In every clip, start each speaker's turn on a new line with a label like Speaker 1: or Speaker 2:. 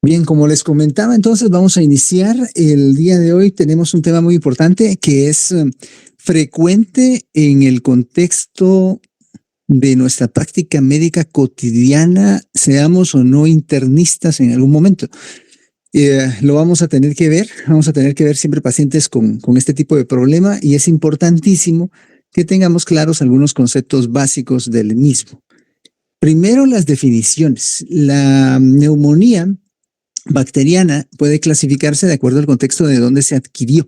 Speaker 1: Bien, como les comentaba, entonces vamos a iniciar. El día de hoy tenemos un tema muy importante que es frecuente en el contexto de nuestra práctica médica cotidiana, seamos o no internistas en algún momento. Lo vamos a tener que ver siempre pacientes con este tipo de problema y es importantísimo que tengamos claros algunos conceptos básicos del mismo. Primero, las definiciones. La neumonía bacteriana puede clasificarse de acuerdo al contexto de donde se adquirió.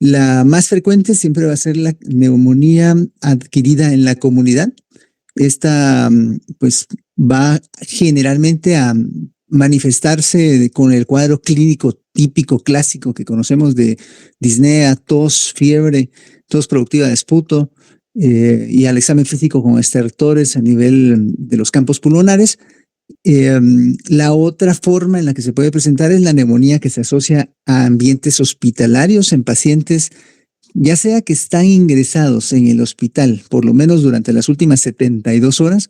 Speaker 1: La más frecuente siempre va a ser la neumonía adquirida en la comunidad. Esta, pues, va generalmente a manifestarse con el cuadro clínico típico, clásico que conocemos de disnea, tos, fiebre, tos productiva de esputo, y al examen físico con estertores a nivel de los campos pulmonares. La otra forma en la que se puede presentar es la neumonía que se asocia a ambientes hospitalarios en pacientes, ya sea que están ingresados en el hospital por lo menos durante las últimas 72 horas,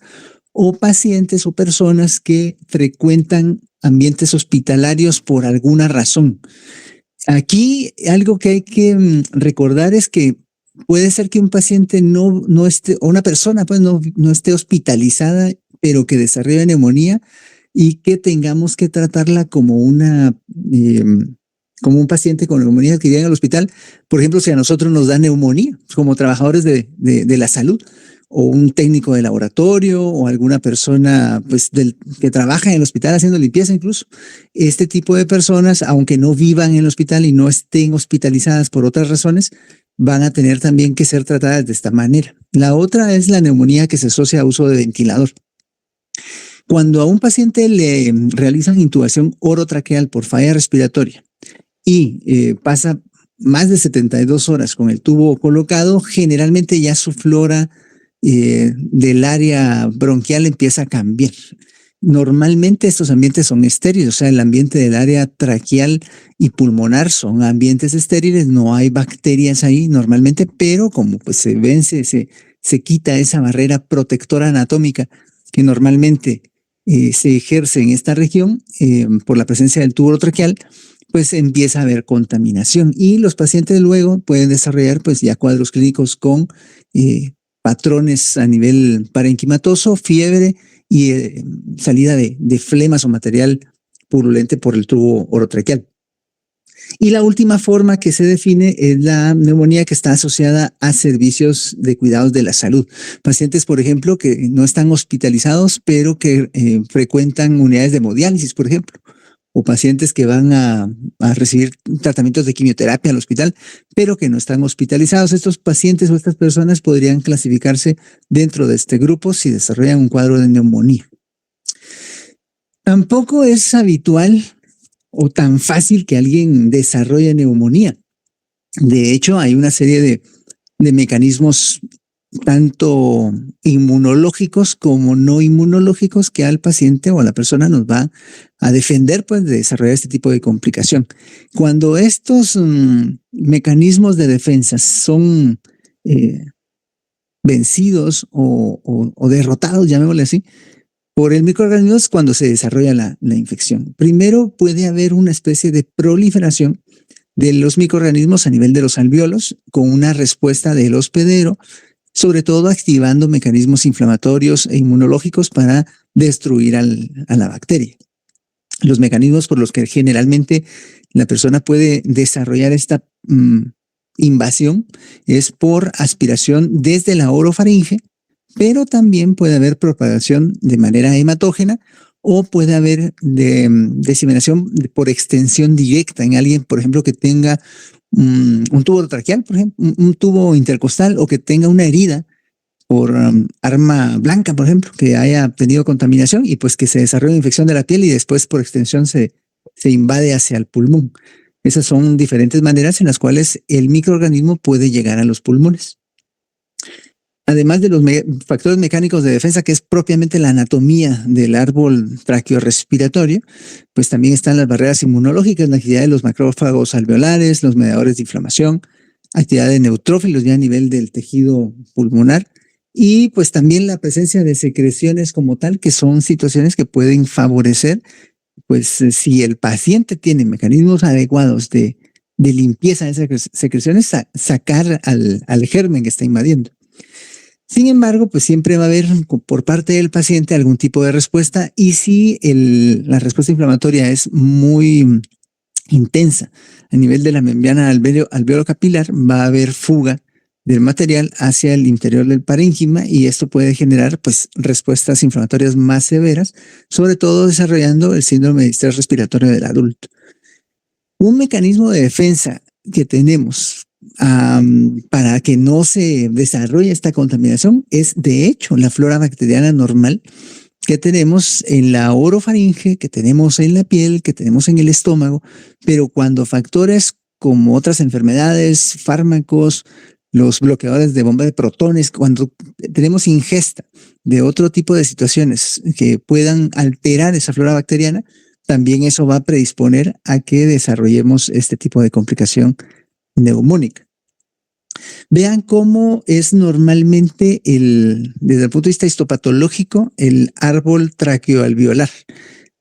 Speaker 1: o pacientes o personas que frecuentan ambientes hospitalarios por alguna razón. Aquí algo que hay que recordar es que puede ser que un paciente no esté, o una persona pues no esté hospitalizada, pero que desarrolle neumonía y que tengamos que tratarla como como un paciente con neumonía que llega al hospital. Por ejemplo, si a nosotros nos da neumonía, como trabajadores de la salud, o un técnico de laboratorio, o alguna persona pues, que trabaja en el hospital haciendo limpieza incluso. Este tipo de personas, aunque no vivan en el hospital y no estén hospitalizadas por otras razones, van a tener también que ser tratadas de esta manera. La otra es la neumonía que se asocia a uso de ventilador. Cuando a un paciente le realizan intubación orotraqueal por falla respiratoria y pasa más de 72 horas con el tubo colocado, generalmente ya su flora del área bronquial empieza a cambiar. Normalmente estos ambientes son estériles, o sea, el ambiente del área traqueal y pulmonar son ambientes estériles, no hay bacterias ahí normalmente, pero como pues se vence, se quita esa barrera protectora anatómica que normalmente se ejerce en esta región por la presencia del tubo orotraqueal, pues empieza a haber contaminación y los pacientes luego pueden desarrollar pues ya cuadros clínicos con patrones a nivel parenquimatoso, fiebre y salida de flemas o material purulente por el tubo orotraqueal. Y la última forma que se define es la neumonía que está asociada a servicios de cuidados de la salud. Pacientes, por ejemplo, que no están hospitalizados, pero que frecuentan unidades de hemodiálisis, por ejemplo, o pacientes que van a recibir tratamientos de quimioterapia al hospital, pero que no están hospitalizados. Estos pacientes o estas personas podrían clasificarse dentro de este grupo si desarrollan un cuadro de neumonía. Tampoco es habitual o tan fácil que alguien desarrolle neumonía. De hecho, hay una serie de mecanismos tanto inmunológicos como no inmunológicos que al paciente o a la persona nos va a defender pues, de desarrollar este tipo de complicación. Cuando estos mecanismos de defensa son vencidos o derrotados, llamémosle así, por el microorganismo es cuando se desarrolla la infección. Primero puede haber una especie de proliferación de los microorganismos a nivel de los alvéolos con una respuesta del hospedero, sobre todo activando mecanismos inflamatorios e inmunológicos para destruir a la bacteria. Los mecanismos por los que generalmente la persona puede desarrollar esta invasión es por aspiración desde la orofaringe, pero también puede haber propagación de manera hematógena o puede haber diseminación por extensión directa en alguien, por ejemplo, que tenga un tubo traqueal, por ejemplo, un tubo intercostal o que tenga una herida por arma blanca, por ejemplo, que haya tenido contaminación y pues que se desarrolle infección de la piel y después por extensión se invade hacia el pulmón. Esas son diferentes maneras en las cuales el microorganismo puede llegar a los pulmones. Además de los factores mecánicos de defensa, que es propiamente la anatomía del árbol traqueorrespiratorio, pues también están las barreras inmunológicas, la actividad de los macrófagos alveolares, los mediadores de inflamación, actividad de neutrófilos ya a nivel del tejido pulmonar, y pues también la presencia de secreciones como tal, que son situaciones que pueden favorecer pues si el paciente tiene mecanismos adecuados de limpieza de esas secreciones, sacar al germen que está invadiendo. Sin embargo, pues siempre va a haber por parte del paciente algún tipo de respuesta, y si la respuesta inflamatoria es muy intensa a nivel de la membrana alveolo capilar, va a haber fuga del material hacia el interior del parénquima, y esto puede generar pues respuestas inflamatorias más severas, sobre todo desarrollando el síndrome de estrés respiratorio del adulto. Un mecanismo de defensa que tenemos para que no se desarrolle esta contaminación es, de hecho, la flora bacteriana normal que tenemos en la orofaringe, que tenemos en la piel, que tenemos en el estómago, pero cuando factores como otras enfermedades, fármacos, los bloqueadores de bomba de protones, cuando tenemos ingesta de otro tipo de situaciones que puedan alterar esa flora bacteriana, también eso va a predisponer a que desarrollemos este tipo de complicación neumónica. Vean cómo es normalmente desde el punto de vista histopatológico el árbol traqueoalveolar.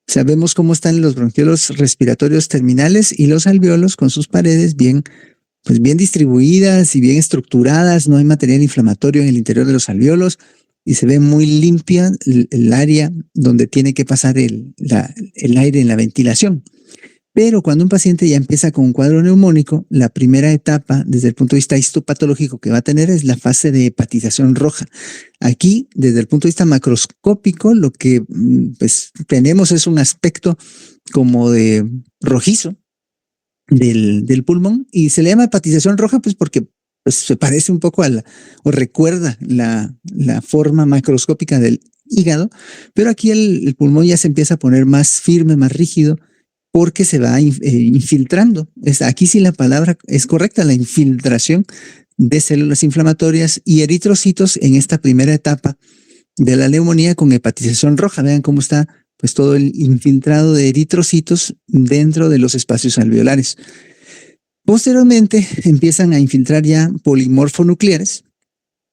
Speaker 1: Sabemos cómo están los bronquiolos respiratorios terminales y los alveolos con sus paredes bien distribuidas y bien estructuradas. No hay material inflamatorio en el interior de los alveolos y se ve muy limpia el área donde tiene que pasar el aire en la ventilación. Pero cuando un paciente ya empieza con un cuadro neumónico, la primera etapa desde el punto de vista histopatológico que va a tener es la fase de hepatización roja. Aquí, desde el punto de vista macroscópico, lo que pues, tenemos es un aspecto como de rojizo del pulmón, y se le llama hepatización roja pues porque pues, se parece un poco o recuerda la forma macroscópica del hígado, pero aquí el pulmón ya se empieza a poner más firme, más rígido, porque se va infiltrando. Aquí sí la palabra es correcta, la infiltración de células inflamatorias y eritrocitos en esta primera etapa de la neumonía con hepatización roja. Vean cómo está pues todo el infiltrado de eritrocitos dentro de los espacios alveolares. Posteriormente empiezan a infiltrar ya polimorfonucleares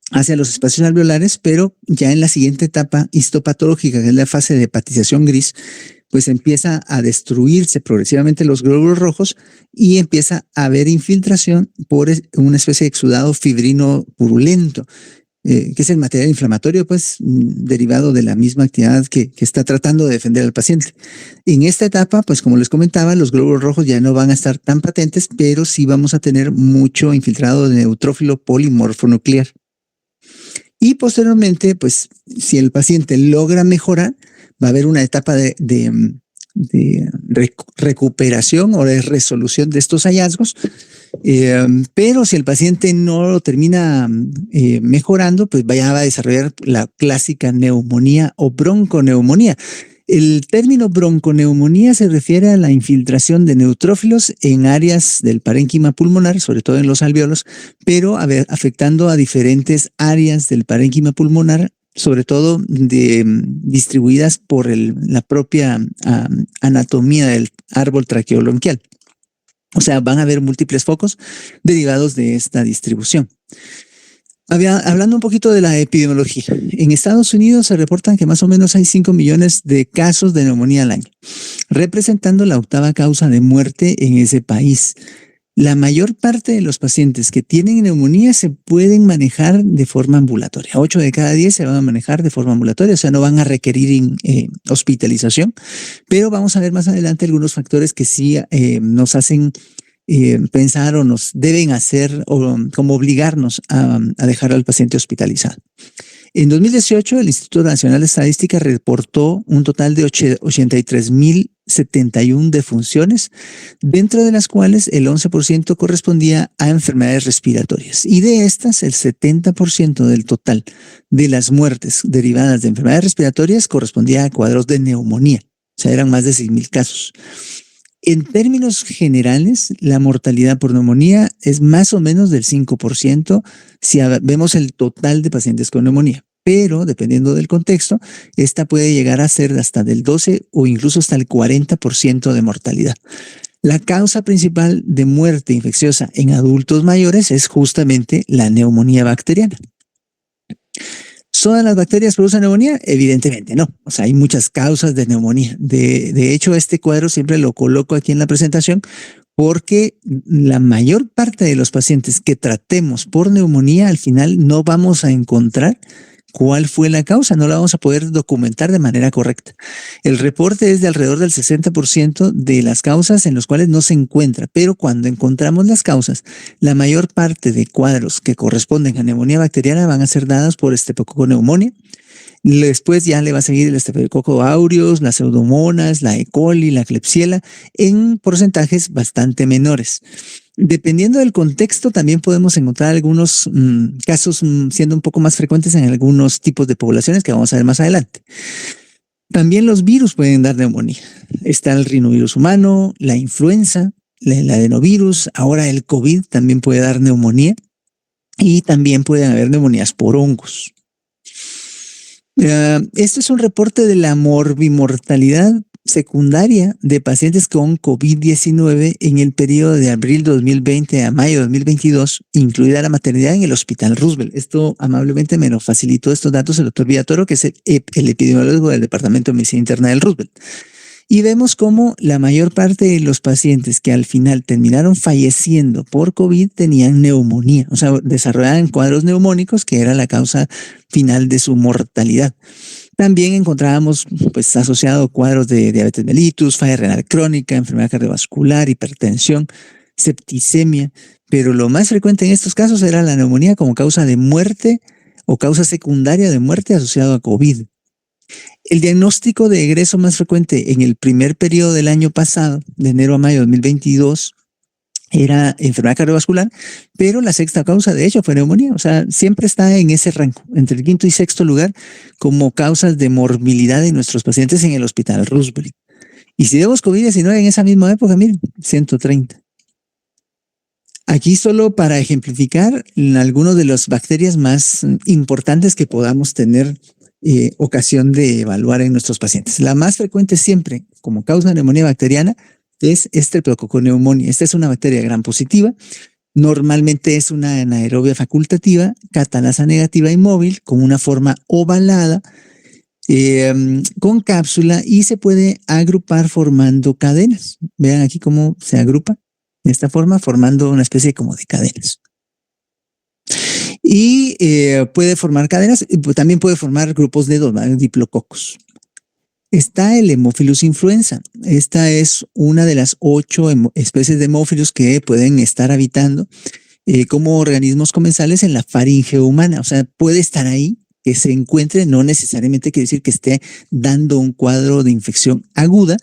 Speaker 1: hacia los espacios alveolares, pero ya en la siguiente etapa histopatológica, que es la fase de hepatización gris, pues empieza a destruirse progresivamente los glóbulos rojos y empieza a haber infiltración por una especie de exudado fibrino purulento, que es el material inflamatorio, pues derivado de la misma actividad que está tratando de defender al paciente. En esta etapa, pues como les comentaba, los glóbulos rojos ya no van a estar tan patentes, pero sí vamos a tener mucho infiltrado de neutrófilo polimorfonuclear. Y posteriormente, pues si el paciente logra mejorar, va a haber una etapa de recuperación o de resolución de estos hallazgos, pero si el paciente no lo termina mejorando, pues ya va a desarrollar la clásica neumonía o bronconeumonía. El término bronconeumonía se refiere a la infiltración de neutrófilos en áreas del parénquima pulmonar, sobre todo en los alveolos, pero afectando a diferentes áreas del parénquima pulmonar, sobre todo distribuidas por la propia anatomía del árbol traqueobronquial. O sea, van a haber múltiples focos derivados de esta distribución. Hablando un poquito de la epidemiología, en Estados Unidos se reportan que más o menos hay 5 millones de casos de neumonía al año, representando la 8ª causa de muerte en ese país. La mayor parte de los pacientes que tienen neumonía se pueden manejar de forma ambulatoria. 8 de cada 10 se van a manejar de forma ambulatoria, o sea, no van a requerir hospitalización, pero vamos a ver más adelante algunos factores que sí nos hacen pensar o nos deben hacer o como obligarnos a dejar al paciente hospitalizado. En 2018, el Instituto Nacional de Estadística reportó un total de 83.071 defunciones, dentro de las cuales el 11% correspondía a enfermedades respiratorias. Y de estas, el 70% del total de las muertes derivadas de enfermedades respiratorias correspondía a cuadros de neumonía. O sea, eran más de 6.000 casos. En términos generales, la mortalidad por neumonía es más o menos del 5% si vemos el total de pacientes con neumonía. Pero, dependiendo del contexto, esta puede llegar a ser hasta del 12 o incluso hasta el 40% de mortalidad. La causa principal de muerte infecciosa en adultos mayores es justamente la neumonía bacteriana. ¿Todas las bacterias producen neumonía? Evidentemente no. O sea, hay muchas causas de neumonía. De hecho, este cuadro siempre lo coloco aquí en la presentación porque la mayor parte de los pacientes que tratemos por neumonía, al final no vamos a encontrar cuál fue la causa, no la vamos a poder documentar de manera correcta. El reporte es de alrededor del 60% de las causas en las cuales no se encuentra, pero cuando encontramos las causas, la mayor parte de cuadros que corresponden a neumonía bacteriana van a ser dados por Streptococcus pneumoniae. Después ya le va a seguir el Staphylococcus aureus, las pseudomonas, la E. coli, la Klebsiella, en porcentajes bastante menores. Dependiendo del contexto, también podemos encontrar algunos casos siendo un poco más frecuentes en algunos tipos de poblaciones que vamos a ver más adelante. También los virus pueden dar neumonía. Está el rinovirus humano, la influenza, el adenovirus, ahora el COVID también puede dar neumonía y también pueden haber neumonías por hongos. Este es un reporte de la morbimortalidad secundaria de pacientes con COVID-19 en el periodo de abril 2020 a mayo 2022, incluida la maternidad en el Hospital Roosevelt. Esto amablemente me lo facilitó estos datos el doctor Villatoro, que es el epidemiólogo del Departamento de Medicina Interna del Roosevelt. Y vemos cómo la mayor parte de los pacientes que al final terminaron falleciendo por COVID tenían neumonía, o sea, desarrollaban cuadros neumónicos que era la causa final de su mortalidad. También encontrábamos pues asociado cuadros de diabetes mellitus, falla renal crónica, enfermedad cardiovascular, hipertensión, septicemia, pero lo más frecuente en estos casos era la neumonía como causa de muerte o causa secundaria de muerte asociado a COVID. El diagnóstico de egreso más frecuente en el primer periodo del año pasado, de enero a mayo de 2022, era enfermedad cardiovascular, pero la sexta causa de hecho fue neumonía. O sea, siempre está en ese rango, entre el quinto y sexto lugar, como causas de morbilidad de nuestros pacientes en el Hospital Roosevelt. Y si vemos COVID-19 en esa misma época, miren, 130. Aquí solo para ejemplificar algunas de las bacterias más importantes que podamos tener ocasión de evaluar en nuestros pacientes. La más frecuente siempre como causa de neumonía bacteriana es Streptococcus pneumoniae. Esta es una bacteria gram positiva. Normalmente es una anaerobia facultativa, catalasa negativa y móvil, con una forma ovalada, con cápsula y se puede agrupar formando cadenas. Vean aquí cómo se agrupa de esta forma, formando una especie como de cadenas. Y puede formar cadenas, también puede formar grupos de dos, diplococos. Está el Haemophilus influenza. Esta es una de las 8 especies de hemófilos que pueden estar habitando como organismos comensales en la faringe humana. O sea, puede estar ahí, que se encuentre, no necesariamente quiere decir que esté dando un cuadro de infección aguda,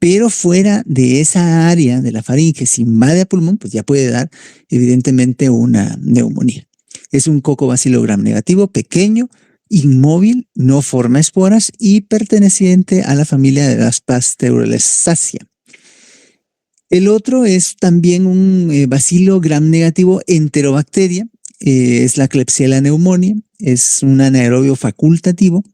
Speaker 1: pero fuera de esa área de la faringe, si invade a pulmón, pues ya puede dar evidentemente una neumonía. Es un cocobacilo gram negativo, pequeño, inmóvil, no forma esporas y perteneciente a la familia de las Pasteurelsaceae. El otro es también un bacilo gram negativo enterobacteria, es la Klebsiella pneumoniae, es un anaerobio facultativo,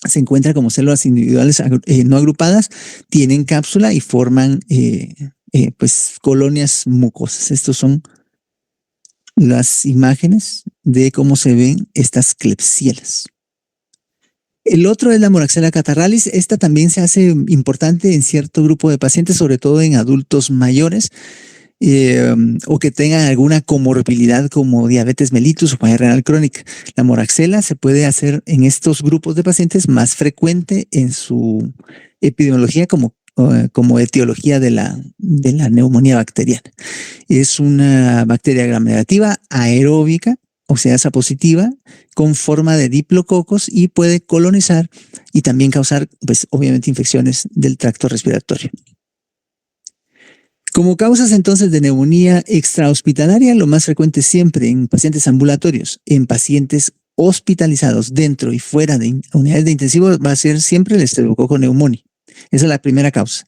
Speaker 1: se encuentra como células individuales no agrupadas, tienen cápsula y forman pues colonias mucosas. Estos son las imágenes de cómo se ven estas Klebsiellas. El otro es la Moraxella catarrhalis. Esta también se hace importante en cierto grupo de pacientes, sobre todo en adultos mayores o que tengan alguna comorbilidad como diabetes mellitus o falla renal crónica. La Moraxella se puede hacer en estos grupos de pacientes más frecuente en su epidemiología como etiología de la neumonía bacteriana. Es una bacteria gram negativa, aeróbica, oxidasa positiva, con forma de diplococos y puede colonizar y también causar, pues, obviamente, infecciones del tracto respiratorio. Como causas entonces de neumonía extrahospitalaria, lo más frecuente siempre en pacientes ambulatorios, en pacientes hospitalizados dentro y fuera de unidades de intensivos va a ser siempre el Streptococcus pneumoniae. Esa es la primera causa.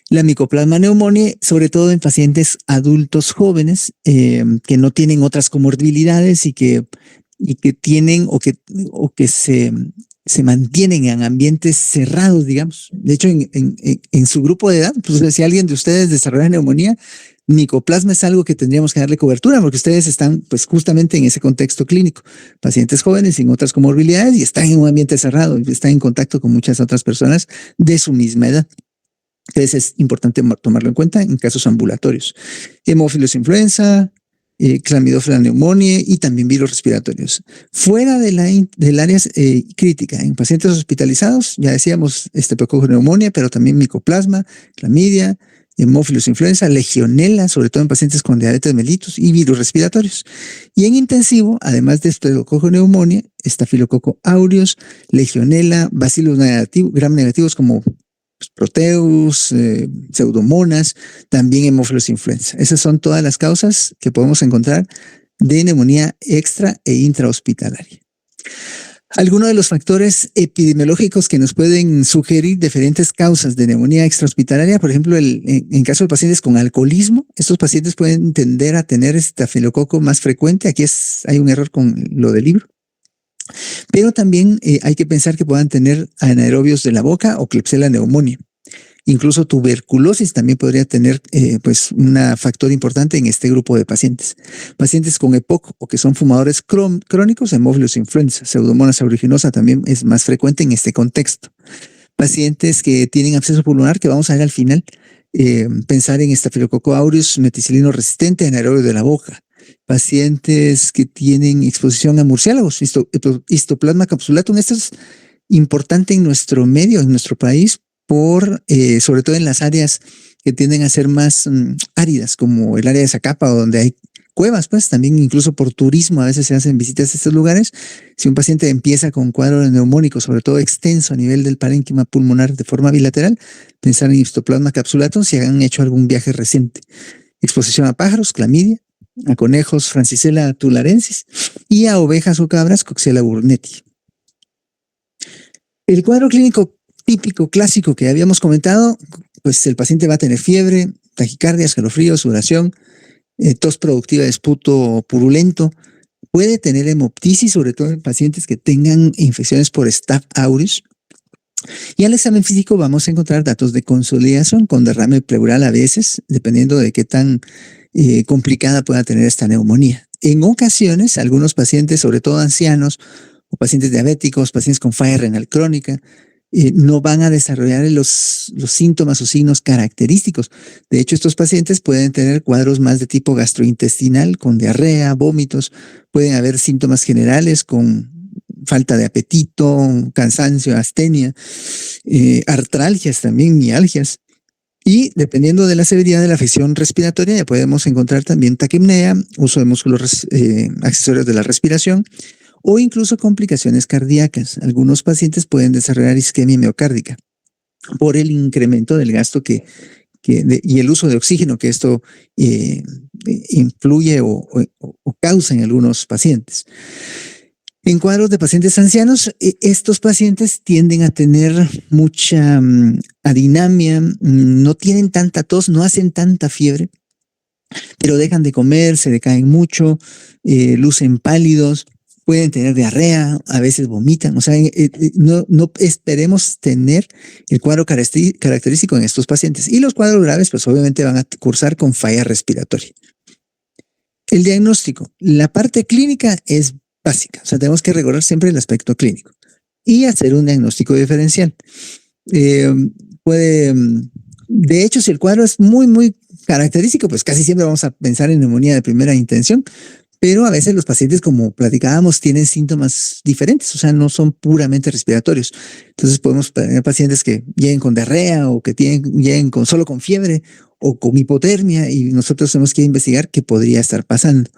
Speaker 1: La Mycoplasma pneumoniae, sobre todo en pacientes adultos jóvenes que no tienen otras comorbilidades y que tienen o que se mantienen en ambientes cerrados, digamos. De hecho, en su grupo de edad, pues si alguien de ustedes desarrolla neumonía, Micoplasma es algo que tendríamos que darle cobertura porque ustedes están pues justamente en ese contexto clínico, pacientes jóvenes sin otras comorbilidades y están en un ambiente cerrado, están en contacto con muchas otras personas de su misma edad. Entonces es importante tomarlo en cuenta en casos ambulatorios. Hemófilos influenza, clamidófila neumonía y también virus respiratorios. Fuera del área crítica, en pacientes hospitalizados, ya decíamos estreptococcus neumonía, pero también micoplasma, clamidia, hemófilos influenza, legionela, sobre todo en pacientes con diabetes mellitus y virus respiratorios. Y en intensivo, además de estreptococcus neumonía, estafilococo aureus, legionela, bacilos gram negativos como proteus, pseudomonas, también hemófilos influenza. Esas son todas las causas que podemos encontrar de neumonía extra e intrahospitalaria. Algunos de los factores epidemiológicos que nos pueden sugerir diferentes causas de neumonía extrahospitalaria, por ejemplo, en caso de pacientes con alcoholismo, estos pacientes pueden tender a tener estafilococo más frecuente. Aquí hay un error con lo del libro. Pero también hay que pensar que puedan tener anaerobios de la boca o Klebsiella pneumoniae. Incluso tuberculosis también podría tener pues un factor importante en este grupo de pacientes. Pacientes con EPOC o que son fumadores crónicos, hemófilos influenza, pseudomonas aeruginosa también es más frecuente en este contexto. Pacientes que tienen absceso pulmonar, que vamos a ver al final, pensar en estafilococo aureus meticilino resistente, anaerobio de la boca. Pacientes que tienen exposición a murciélagos, histoplasma capsulatum. Esto es importante en nuestro medio, en nuestro país, sobre todo en las áreas que tienden a ser más áridas, como el área de Zacapa, o donde hay cuevas, pues también incluso por turismo a veces se hacen visitas a estos lugares. Si un paciente empieza con cuadro neumónico, sobre todo extenso a nivel del parénquima pulmonar de forma bilateral, pensar en histoplasma capsulatum si han hecho algún viaje reciente. Exposición a pájaros, clamidia, a conejos, Francisella tularensis, y a ovejas o cabras, Coxiella burnetii. El cuadro clínico típico, clásico que habíamos comentado, pues el paciente va a tener fiebre, taquicardia, escalofríos, sudoración, tos productiva de esputo purulento, puede tener hemoptisis, sobre todo en pacientes que tengan infecciones por Staph aureus. Y al examen físico vamos a encontrar datos de consolidación con derrame pleural a veces, dependiendo de qué tan complicada pueda tener esta neumonía. En ocasiones, algunos pacientes, sobre todo ancianos o pacientes diabéticos, pacientes con falla renal crónica, no van a desarrollar los síntomas o signos característicos. De hecho, estos pacientes pueden tener cuadros más de tipo gastrointestinal, con diarrea, vómitos, pueden haber síntomas generales con falta de apetito, cansancio, astenia, artralgias también, mialgias. Y dependiendo de la severidad de la afección respiratoria, ya podemos encontrar también taquipnea, uso de músculos accesorios de la respiración, o incluso complicaciones cardíacas. Algunos pacientes pueden desarrollar isquemia miocárdica por el incremento del gasto y el uso de oxígeno que esto influye o causa en algunos pacientes. En cuadros de pacientes ancianos, estos pacientes tienden a tener mucha adinamia, no tienen tanta tos, no hacen tanta fiebre, pero dejan de comer, se decaen mucho, lucen pálidos, pueden tener diarrea, a veces vomitan. O sea, no esperemos tener el cuadro característico en estos pacientes. Y los cuadros graves, pues obviamente van a cursar con falla respiratoria. El diagnóstico, la parte clínica es básica. O sea, tenemos que recordar siempre el aspecto clínico y hacer un diagnóstico diferencial. De hecho, si el cuadro es muy, muy característico, pues casi siempre vamos a pensar en neumonía de primera intención. Pero a veces los pacientes, como platicábamos, tienen síntomas diferentes, o sea, no son puramente respiratorios. Entonces podemos tener pacientes que lleguen con diarrea o que lleguen solo con fiebre o con hipotermia y nosotros tenemos que investigar qué podría estar pasando.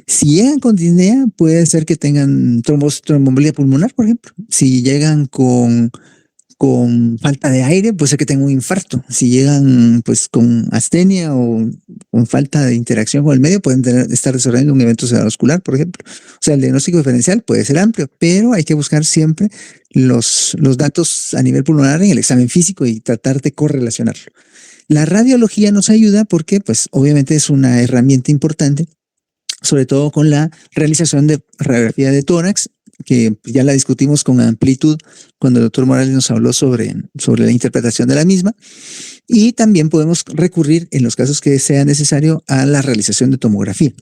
Speaker 1: Si llegan con disnea, puede ser que tengan tromboembolia pulmonar, por ejemplo. Si llegan con falta de aire, puede ser que tengan un infarto. Si llegan pues con astenia o con falta de interacción con el medio, pueden estar desarrollando un evento cerebrovascular, por ejemplo. O sea, el diagnóstico diferencial puede ser amplio, pero hay que buscar siempre los datos a nivel pulmonar en el examen físico y tratar de correlacionarlo. La radiología nos ayuda porque pues obviamente es una herramienta importante, sobre todo con la realización de radiografía de tórax que ya la discutimos con amplitud cuando el doctor Morales nos habló sobre la interpretación de la misma. Y también podemos recurrir, en los casos que sea necesario, a la realización de tomografía.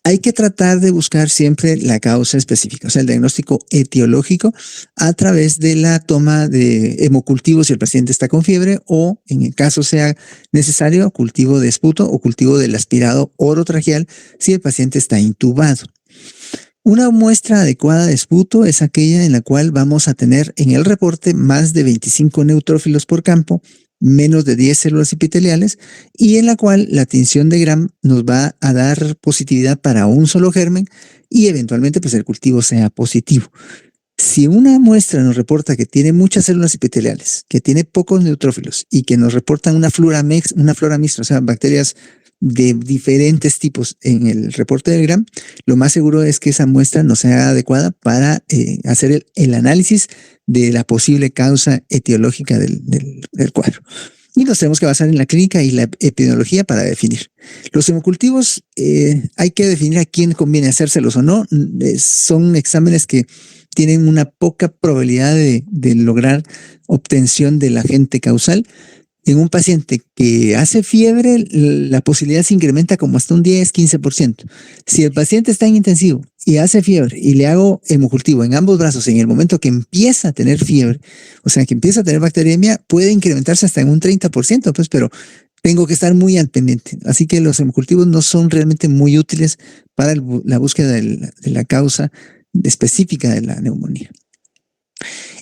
Speaker 1: Hay que tratar de buscar siempre la causa específica, o sea, el diagnóstico etiológico a través de la toma de hemocultivo si el paciente está con fiebre o, en el caso sea necesario, cultivo de esputo o cultivo del aspirado orotraqueal si el paciente está intubado. Una muestra adecuada de esputo es aquella en la cual vamos a tener en el reporte más de 25 neutrófilos por campo, menos de 10 células epiteliales, y en la cual la tinción de Gram nos va a dar positividad para un solo germen y eventualmente pues el cultivo sea positivo. Si una muestra nos reporta que tiene muchas células epiteliales, que tiene pocos neutrófilos y que nos reportan una flora mixta, o sea, bacterias de diferentes tipos en el reporte del Gram, lo más seguro es que esa muestra no sea adecuada para hacer el análisis de la posible causa etiológica del cuadro. Y nos tenemos que basar en la clínica y la epidemiología para definir. Los hemocultivos hay que definir a quién conviene hacérselos o no. Son exámenes que tienen una poca probabilidad de lograr obtención del agente causal. En un paciente que hace fiebre, la posibilidad se incrementa como hasta un 10-15%. Si el paciente está en intensivo y hace fiebre y le hago hemocultivo en ambos brazos en el momento que empieza a tener fiebre, o sea, que empieza a tener bacteriemia, puede incrementarse hasta en un 30%, pues, pero tengo que estar muy al pendiente. Así que los hemocultivos no son realmente muy útiles para la búsqueda de la causa específica de la neumonía.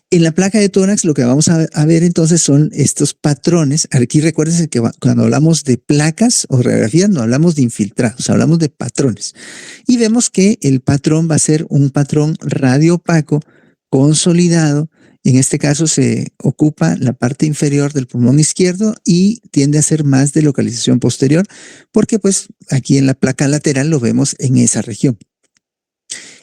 Speaker 1: En la placa de tórax lo que vamos a ver entonces son estos patrones. Aquí recuérdense que cuando hablamos de placas o radiografías no hablamos de infiltrados, hablamos de patrones. Y vemos que el patrón va a ser un patrón radiopaco consolidado. En este caso se ocupa la parte inferior del pulmón izquierdo y tiende a ser más de localización posterior porque pues aquí en la placa lateral lo vemos en esa región.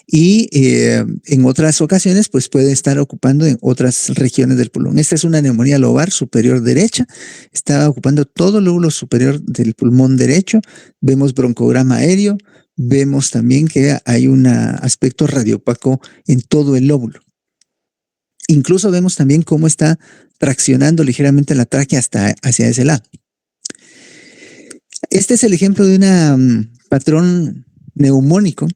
Speaker 1: Y en otras ocasiones pues puede estar ocupando en otras regiones del pulmón. Esta es una neumonía lobar superior derecha, está ocupando todo el lóbulo superior del pulmón derecho, vemos broncograma aéreo, vemos también que hay un aspecto radiopaco en todo el lóbulo. Incluso vemos también cómo está traccionando ligeramente la tráquea hacia ese lado. Este es el ejemplo de un patrón neumónico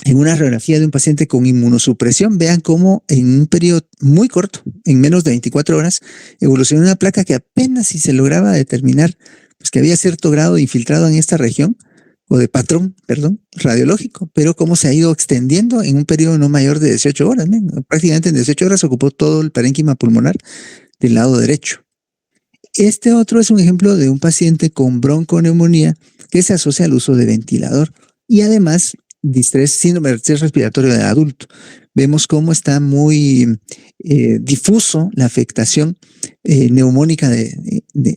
Speaker 1: en una radiografía de un paciente con inmunosupresión. Vean cómo en un periodo muy corto, en menos de 24 horas, evolucionó una placa que apenas si se lograba determinar pues, que había cierto grado de infiltrado en esta región, o de patrón, perdón, radiológico, pero cómo se ha ido extendiendo en un periodo no mayor de 18 horas. Prácticamente en 18 horas ocupó todo el parénquima pulmonar del lado derecho. Este otro es un ejemplo de un paciente con bronconeumonía que se asocia al uso de ventilador y además síndrome de estrés respiratorio del adulto. Vemos cómo está muy difuso la afectación neumónica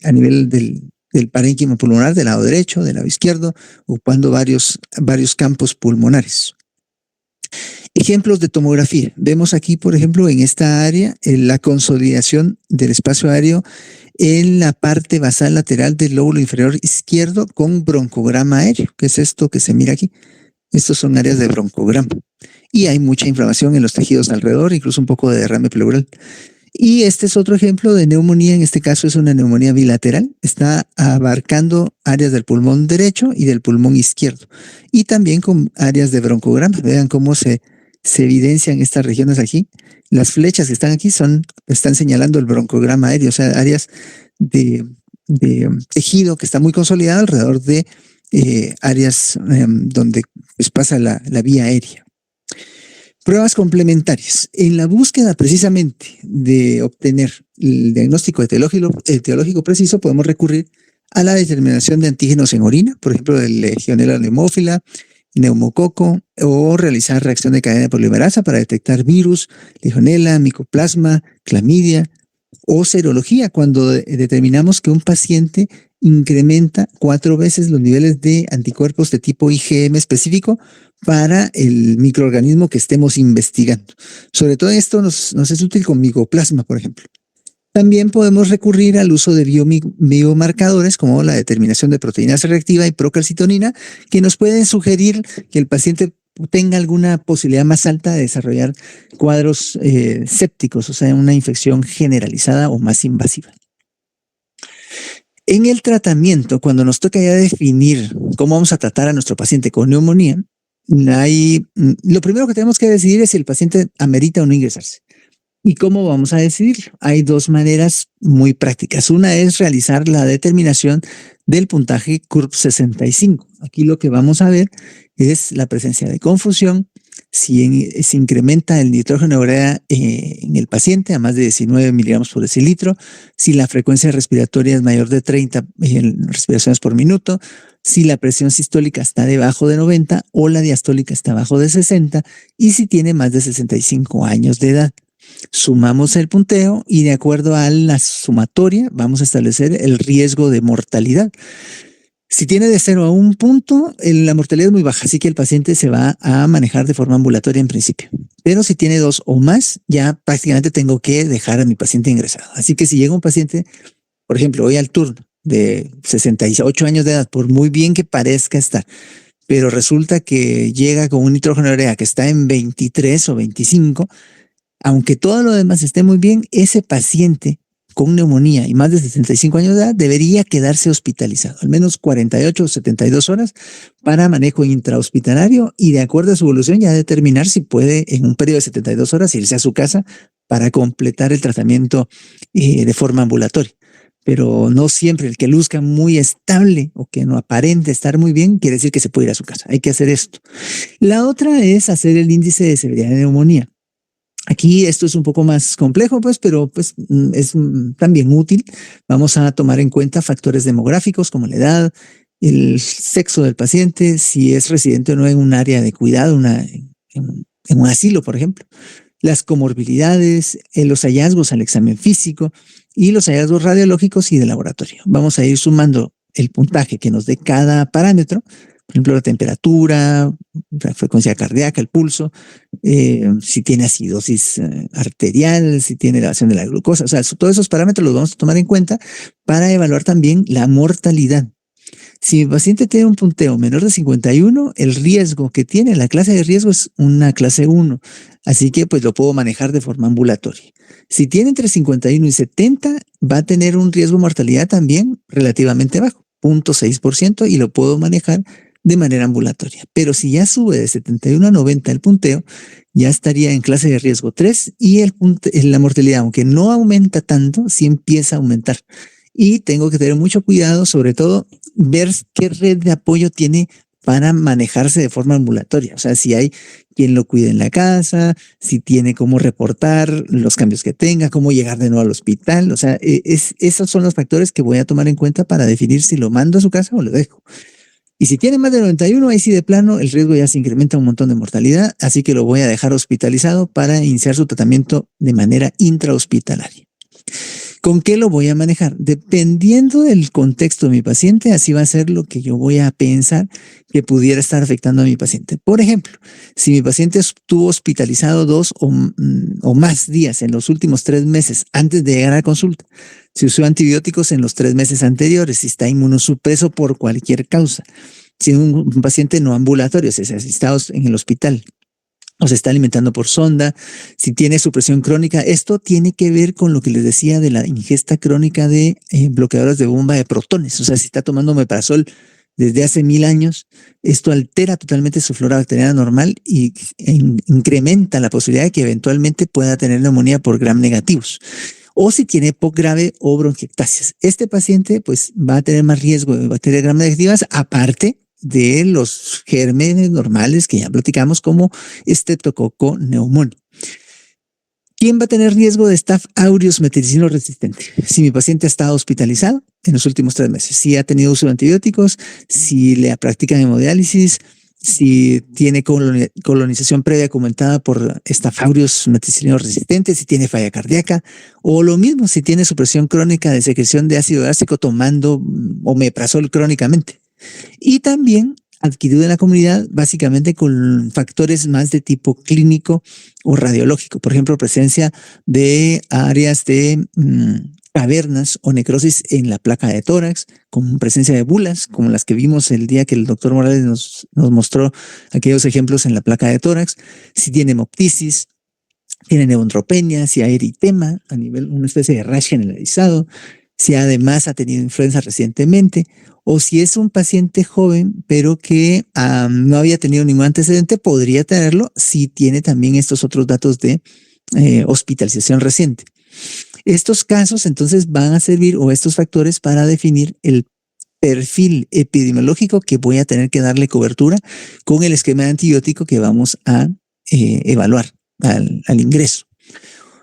Speaker 1: a nivel del parénquima pulmonar del lado derecho, del lado izquierdo, ocupando varios campos pulmonares. Ejemplos de tomografía. Vemos aquí, por ejemplo, en esta área, la consolidación del espacio aéreo en la parte basal lateral del lóbulo inferior izquierdo con broncograma aéreo, que es esto que se mira aquí. Estos son áreas de broncograma. Y hay mucha inflamación en los tejidos alrededor, incluso un poco de derrame pleural. Y este es otro ejemplo de neumonía. En este caso es una neumonía bilateral. Está abarcando áreas del pulmón derecho y del pulmón izquierdo. Y también con áreas de broncograma. Vean cómo se evidencian estas regiones aquí. Las flechas que están aquí están señalando el broncograma aéreo, o sea, áreas de tejido que está muy consolidado alrededor de áreas donde pues, pasa la vía aérea. Pruebas complementarias. En la búsqueda precisamente de obtener el diagnóstico etiológico preciso, podemos recurrir a la determinación de antígenos en orina, por ejemplo, de Legionella pneumófila, neumococo, o realizar reacción de cadena polimerasa para detectar virus, Legionella, micoplasma, clamidia, o serología, cuando determinamos que un paciente incrementa 4 veces los niveles de anticuerpos de tipo IgM específico para el microorganismo que estemos investigando. Sobre todo esto nos es útil con micoplasma, por ejemplo. También podemos recurrir al uso de biomarcadores como la determinación de proteína C reactiva y procalcitonina, que nos pueden sugerir que el paciente tenga alguna posibilidad más alta de desarrollar cuadros sépticos, o sea, una infección generalizada o más invasiva. En el tratamiento, cuando nos toca ya definir cómo vamos a tratar a nuestro paciente con neumonía, lo primero que tenemos que decidir es si el paciente amerita o no ingresarse. ¿Y cómo vamos a decidirlo? Hay dos maneras muy prácticas. Una es realizar la determinación del puntaje CURP 65. Aquí lo que vamos a ver es la presencia de confusión, si se incrementa el nitrógeno urea en el paciente a más de 19 miligramos por decilitro, si la frecuencia respiratoria es mayor de 30 respiraciones por minuto, si la presión sistólica está debajo de 90 o la diastólica está abajo de 60 y si tiene más de 65 años de edad. Sumamos el punteo y de acuerdo a la sumatoria vamos a establecer el riesgo de mortalidad. Si tiene de 0 a 1 punto, la mortalidad es muy baja, así que el paciente se va a manejar de forma ambulatoria en principio. Pero si tiene 2 o más, ya prácticamente tengo que dejar a mi paciente ingresado. Así que si llega un paciente, por ejemplo, hoy al turno de 68 años de edad, por muy bien que parezca estar, pero resulta que llega con un nitrógeno urea que está en 23 o 25, aunque todo lo demás esté muy bien, ese paciente con neumonía y más de 65 años de edad debería quedarse hospitalizado, al menos 48 o 72 horas para manejo intrahospitalario y de acuerdo a su evolución ya determinar si puede en un periodo de 72 horas irse a su casa para completar el tratamiento de forma ambulatoria. Pero no siempre el que luzca muy estable o que no aparente estar muy bien quiere decir que se puede ir a su casa. Hay que hacer esto. La otra es hacer el índice de severidad de neumonía. Aquí esto es un poco más complejo, pues, pero pues es también útil. Vamos a tomar en cuenta factores demográficos como la edad, el sexo del paciente, si es residente o no en un área de cuidado, en un asilo, por ejemplo, las comorbilidades, los hallazgos al examen físico y los hallazgos radiológicos y de laboratorio. Vamos a ir sumando el puntaje que nos dé cada parámetro. Por ejemplo, la temperatura, la frecuencia cardíaca, el pulso, si tiene acidosis arterial, si tiene elevación de la glucosa. O sea, todos esos parámetros los vamos a tomar en cuenta para evaluar también la mortalidad. Si mi paciente tiene un punteo menor de 51, el riesgo que tiene, la clase de riesgo es una clase 1. Así que pues lo puedo manejar de forma ambulatoria. Si tiene entre 51 y 70, va a tener un riesgo de mortalidad también relativamente bajo, 0.6%, y lo puedo manejar de manera ambulatoria. Pero si ya sube de 71 a 90 el punteo, ya estaría en clase de riesgo 3 y la mortalidad, aunque no aumenta tanto, sí empieza a aumentar. Y tengo que tener mucho cuidado, sobre todo, ver qué red de apoyo tiene para manejarse de forma ambulatoria. O sea, si hay quien lo cuide en la casa, si tiene cómo reportar los cambios que tenga, cómo llegar de nuevo al hospital. O sea, esos son los factores que voy a tomar en cuenta para definir si lo mando a su casa o lo dejo. Y si tiene más de 91, ahí sí de plano el riesgo ya se incrementa un montón de mortalidad, así que lo voy a dejar hospitalizado para iniciar su tratamiento de manera intrahospitalaria. ¿Con qué lo voy a manejar? Dependiendo del contexto de mi paciente, así va a ser lo que yo voy a pensar que pudiera estar afectando a mi paciente. Por ejemplo, si mi paciente estuvo hospitalizado 2 o más días en los últimos 3 meses antes de llegar a consulta, si usó antibióticos en los 3 meses anteriores, si está inmunosupreso por cualquier causa, si es un paciente no ambulatorio, si está en el hospital, o se está alimentando por sonda, si tiene supresión crónica. Esto tiene que ver con lo que les decía de la ingesta crónica de bloqueadores de bomba de protones. O sea, si está tomando omeprazol desde hace 1000 años, esto altera totalmente su flora bacteriana normal y incrementa la posibilidad de que eventualmente pueda tener neumonía por gram negativos. O si tiene EPOC grave o bronquiectasias. Este paciente pues va a tener más riesgo de bacterias gram negativas, aparte de los gérmenes normales que ya platicamos como Streptococcus pneumoniae. ¿Quién va a tener riesgo de Staph aureus meticilino resistente? Si mi paciente ha estado hospitalizado en los últimos 3 meses, si ha tenido uso de antibióticos, si le practican hemodiálisis, si tiene colonización previa comentada por Staph aureus meticilino resistente, si tiene falla cardíaca, o lo mismo si tiene supresión crónica de secreción de ácido gástrico tomando omeprazol crónicamente. Y también adquirido en la comunidad básicamente con factores más de tipo clínico o radiológico. Por ejemplo, presencia de áreas de cavernas o necrosis en la placa de tórax, con presencia de bulas, como las que vimos el día que el doctor Morales nos mostró aquellos ejemplos en la placa de tórax, si tiene hemoptisis, tiene neutropenia, si hay eritema a nivel, una especie de rash generalizado, si además ha tenido influenza recientemente, o si es un paciente joven, pero que no había tenido ningún antecedente, podría tenerlo si tiene también estos otros datos de hospitalización reciente. Estos casos entonces van a servir, o estos factores, para definir el perfil epidemiológico que voy a tener que darle cobertura con el esquema de antibiótico que vamos a evaluar al ingreso.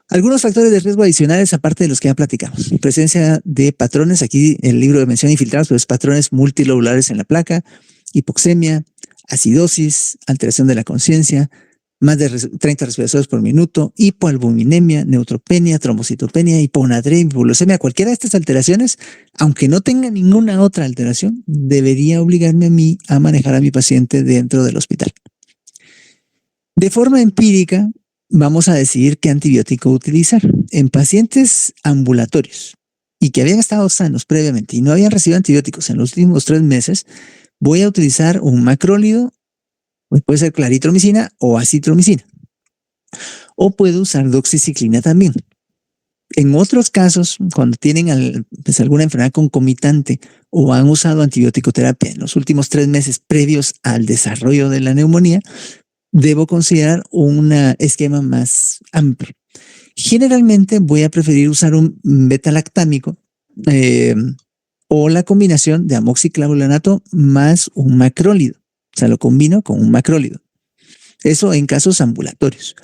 Speaker 1: Algunos factores de riesgo adicionales, aparte de los que ya platicamos. Presencia de patrones, aquí el libro menciona infiltrados, pero es patrones multilobulares en la placa, hipoxemia, acidosis, alteración de la conciencia, más de 30 respiraciones por minuto, hipoalbuminemia, neutropenia, trombocitopenia, hiponatremia, hipoglucemia. Cualquiera de estas alteraciones, aunque no tenga ninguna otra alteración, debería obligarme a mí a manejar a mi paciente dentro del hospital. De forma empírica, vamos a decidir qué antibiótico utilizar. En pacientes ambulatorios y que habían estado sanos previamente y no habían recibido antibióticos en los últimos 3 meses, voy a utilizar un macrólido, puede ser claritromicina o acitromicina. O puedo usar doxiciclina también. En otros casos, cuando tienen pues alguna enfermedad concomitante o han usado antibiótico terapia en los últimos 3 meses previos al desarrollo de la neumonía, debo considerar un esquema más amplio. Generalmente voy a preferir usar un beta-lactámico o la combinación de amoxiclavulanato más un macrólido. O sea, lo combino con un macrólido. Eso en casos ambulatorios.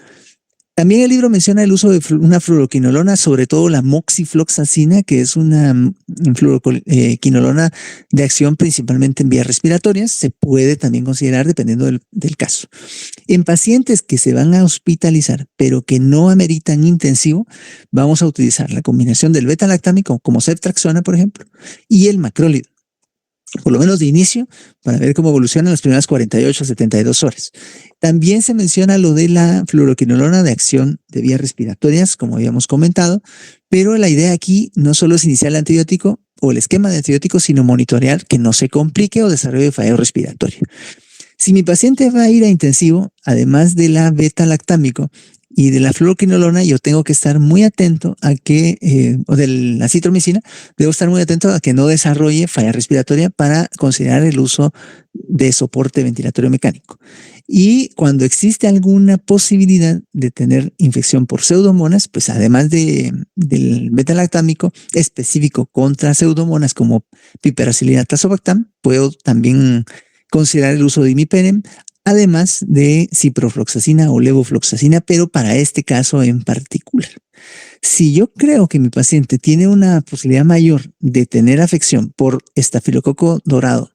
Speaker 1: También el libro menciona el uso de una fluoroquinolona, sobre todo la moxifloxacina, que es una fluoroquinolona de acción principalmente en vías respiratorias. Se puede también considerar dependiendo del caso. En pacientes que se van a hospitalizar, pero que no ameritan intensivo, vamos a utilizar la combinación del beta-lactámico, como ceftriaxona, por ejemplo, y el macrólido, por lo menos de inicio, para ver cómo evolucionan las primeras 48 a 72 horas. También se menciona lo de la fluoroquinolona de acción de vías respiratorias, como habíamos comentado, pero la idea aquí no solo es iniciar el antibiótico o el esquema de antibióticos, sino monitorear que no se complique o desarrolle fallado respiratorio. Si mi paciente va a ir a intensivo, además de la beta-lactámico y de la fluoroquinolona, yo tengo que estar muy atento a que, o de la acitromicina, debo estar muy atento a que no desarrolle falla respiratoria para considerar el uso de soporte ventilatorio mecánico. Y cuando existe alguna posibilidad de tener infección por pseudomonas, pues además del beta-lactámico específico contra pseudomonas como piperacillina tazobactam, puedo también considerar el uso de imipenem, además de ciprofloxacina o levofloxacina, pero para este caso en particular. Si yo creo que mi paciente tiene una posibilidad mayor de tener afección por estafilococo dorado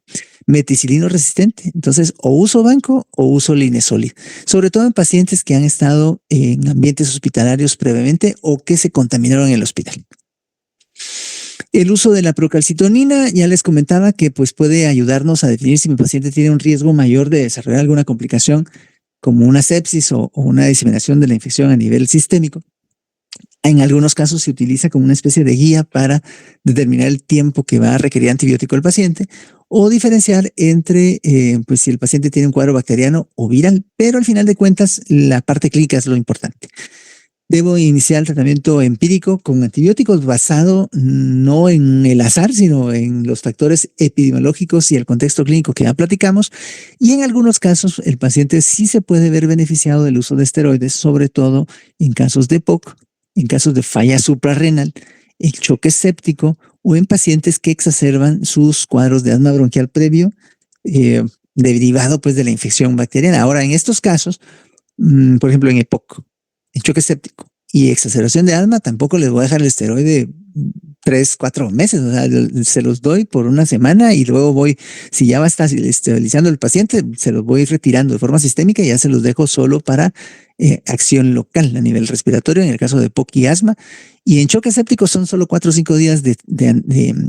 Speaker 1: meticilino resistente, entonces o uso banco o uso linezolid, sobre todo en pacientes que han estado en ambientes hospitalarios previamente o que se contaminaron en el hospital. El uso de la procalcitonina, ya les comentaba que pues puede ayudarnos a definir si mi paciente tiene un riesgo mayor de desarrollar alguna complicación como una sepsis o una diseminación de la infección a nivel sistémico. En algunos casos se utiliza como una especie de guía para determinar el tiempo que va a requerir antibiótico el paciente o diferenciar entre pues si el paciente tiene un cuadro bacteriano o viral, pero al final de cuentas la parte clínica es lo importante. Debo iniciar el tratamiento empírico con antibióticos basado no en el azar, sino en los factores epidemiológicos y el contexto clínico que ya platicamos. Y en algunos casos el paciente sí se puede ver beneficiado del uso de esteroides, sobre todo en casos de POC, en casos de falla suprarrenal, el choque séptico o en pacientes que exacerban sus cuadros de asma bronquial previo derivado pues de la infección bacteriana. Ahora, en estos casos, por ejemplo, en EPOC, en choque séptico y exacerbación de asma, tampoco les voy a dejar el esteroide 3, 4 meses, o sea, se los doy por una semana y luego voy, si ya va a estar estabilizando el paciente, se los voy retirando de forma sistémica y ya se los dejo solo para acción local a nivel respiratorio, en el caso de POC y asma. Y en choque séptico son solo 4 o 5 días de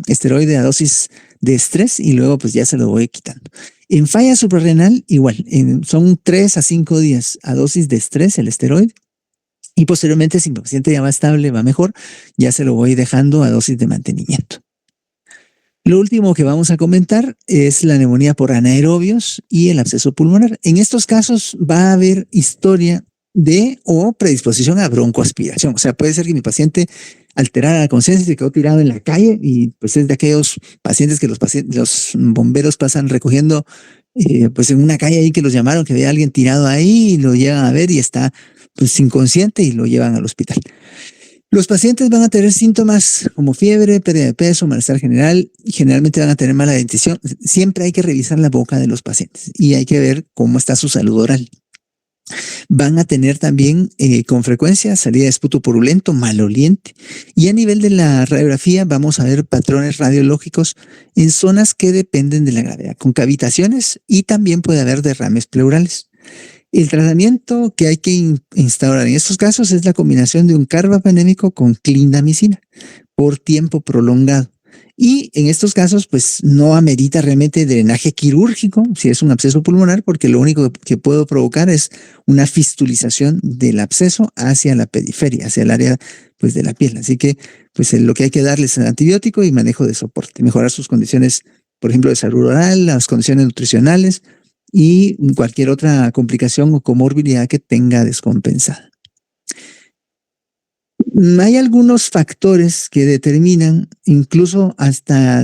Speaker 1: esteroide a dosis de estrés y luego pues ya se lo voy quitando. En falla suprarrenal, igual, son 3 a 5 días a dosis de estrés el esteroide. Y posteriormente, si mi paciente ya va estable, va mejor, ya se lo voy dejando a dosis de mantenimiento. Lo último que vamos a comentar es la neumonía por anaerobios y el absceso pulmonar. En estos casos va a haber historia de o predisposición a broncoaspiración. O sea, puede ser que mi paciente alterara la conciencia y se quedó tirado en la calle y pues es de aquellos pacientes que los bomberos pasan recogiendo pues en una calle ahí que los llamaron, que había alguien tirado ahí y lo llegan a ver y está pues inconsciente y lo llevan al hospital. Los pacientes van a tener síntomas como fiebre, pérdida de peso, malestar general y generalmente van a tener mala dentición. Siempre hay que revisar la boca de los pacientes y hay que ver cómo está su salud oral. Van a tener también con frecuencia salida de esputo purulento, maloliente. Y a nivel de la radiografía vamos a ver patrones radiológicos en zonas que dependen de la gravedad, con cavitaciones y también puede haber derrames pleurales. El tratamiento que hay que instaurar en estos casos es la combinación de un carbapenémico con clindamicina por tiempo prolongado. Y en estos casos, pues no amerita realmente drenaje quirúrgico si es un absceso pulmonar, porque lo único que puedo provocar es una fistulización del absceso hacia la periferia, hacia el área pues, de la piel. Así que pues lo que hay que darles es antibiótico y manejo de soporte, mejorar sus condiciones, por ejemplo, de salud oral, las condiciones nutricionales y cualquier otra complicación o comorbilidad que tenga descompensada. Hay algunos factores que determinan incluso hasta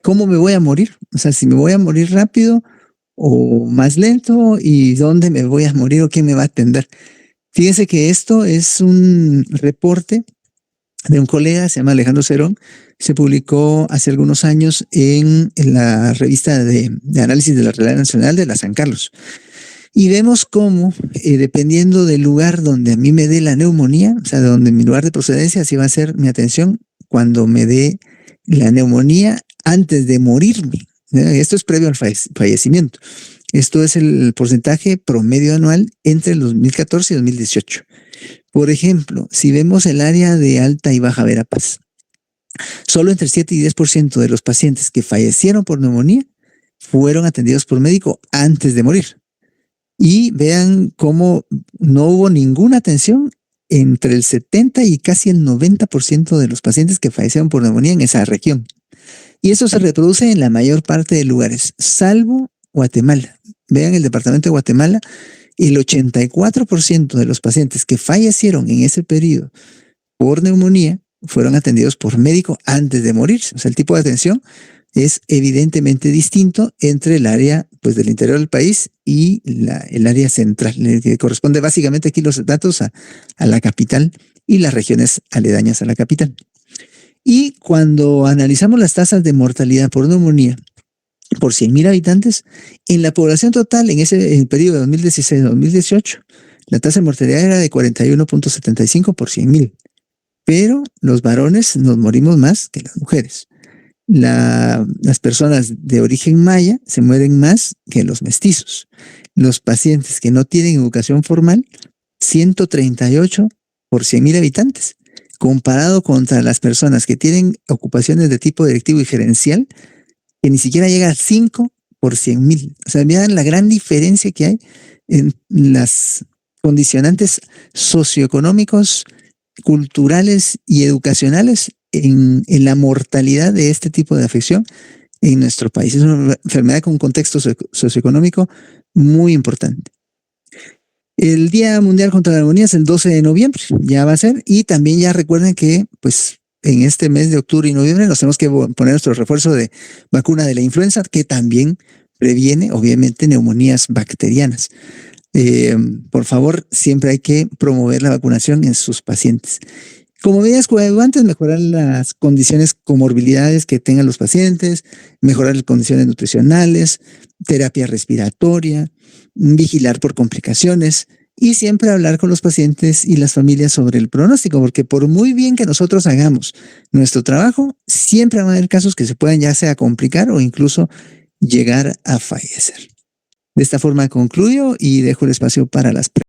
Speaker 1: cómo me voy a morir. O sea, si me voy a morir rápido o más lento y dónde me voy a morir o quién me va a atender. Fíjense que esto es un reporte de un colega, se llama Alejandro Cerón, se publicó hace algunos años en la revista de análisis de la Realidad Nacional de la San Carlos. Y vemos cómo, dependiendo del lugar donde a mí me dé la neumonía, o sea, donde mi lugar de procedencia, así va a ser mi atención cuando me dé la neumonía antes de morirme. Esto es previo al fallecimiento. Esto es el porcentaje promedio anual entre el 2014 y 2018. Por ejemplo, si vemos el área de Alta y Baja Verapaz, solo entre 7 y 10% de los pacientes que fallecieron por neumonía fueron atendidos por médico antes de morir. Y vean cómo no hubo ninguna atención entre el 70 y casi el 90% de los pacientes que fallecieron por neumonía en esa región. Y eso se reproduce en la mayor parte de lugares, salvo Guatemala. Vean el departamento de Guatemala, el 84% de los pacientes que fallecieron en ese periodo por neumonía fueron atendidos por médico antes de morirse. O sea, el tipo de atención es evidentemente distinto entre el área pues, del interior del país y el área central, que corresponde básicamente aquí los datos a la capital y las regiones aledañas a la capital. Y cuando analizamos las tasas de mortalidad por neumonía por 100,000 habitantes, en la población total, en el periodo de 2016-2018, la tasa de mortalidad era de 41.75 por 100,000. Pero los varones nos morimos más que las mujeres. Las personas de origen maya se mueren más que los mestizos. Los pacientes que no tienen educación formal, 138 por 100,000 habitantes, comparado contra las personas que tienen ocupaciones de tipo directivo y gerencial, que ni siquiera llega a 5 por 100,000. O sea, vean la gran diferencia que hay en las condicionantes socioeconómicos, culturales y educacionales en la mortalidad de este tipo de afección en nuestro país. Es una enfermedad con un contexto socioeconómico muy importante. El Día Mundial contra la Neumonía es el 12 de noviembre, ya va a ser, y también ya recuerden que pues en este mes de octubre y noviembre nos tenemos que poner nuestro refuerzo de vacuna de la influenza, que también previene, obviamente, neumonías bacterianas. Por favor, siempre hay que promover la vacunación en sus pacientes. Como medidas coadyuvantes, mejorar las condiciones, comorbilidades que tengan los pacientes, mejorar las condiciones nutricionales, terapia respiratoria, vigilar por complicaciones y siempre hablar con los pacientes y las familias sobre el pronóstico, porque por muy bien que nosotros hagamos nuestro trabajo, siempre van a haber casos que se puedan ya sea complicar o incluso llegar a fallecer. De esta forma concluyo y dejo el espacio para las preguntas.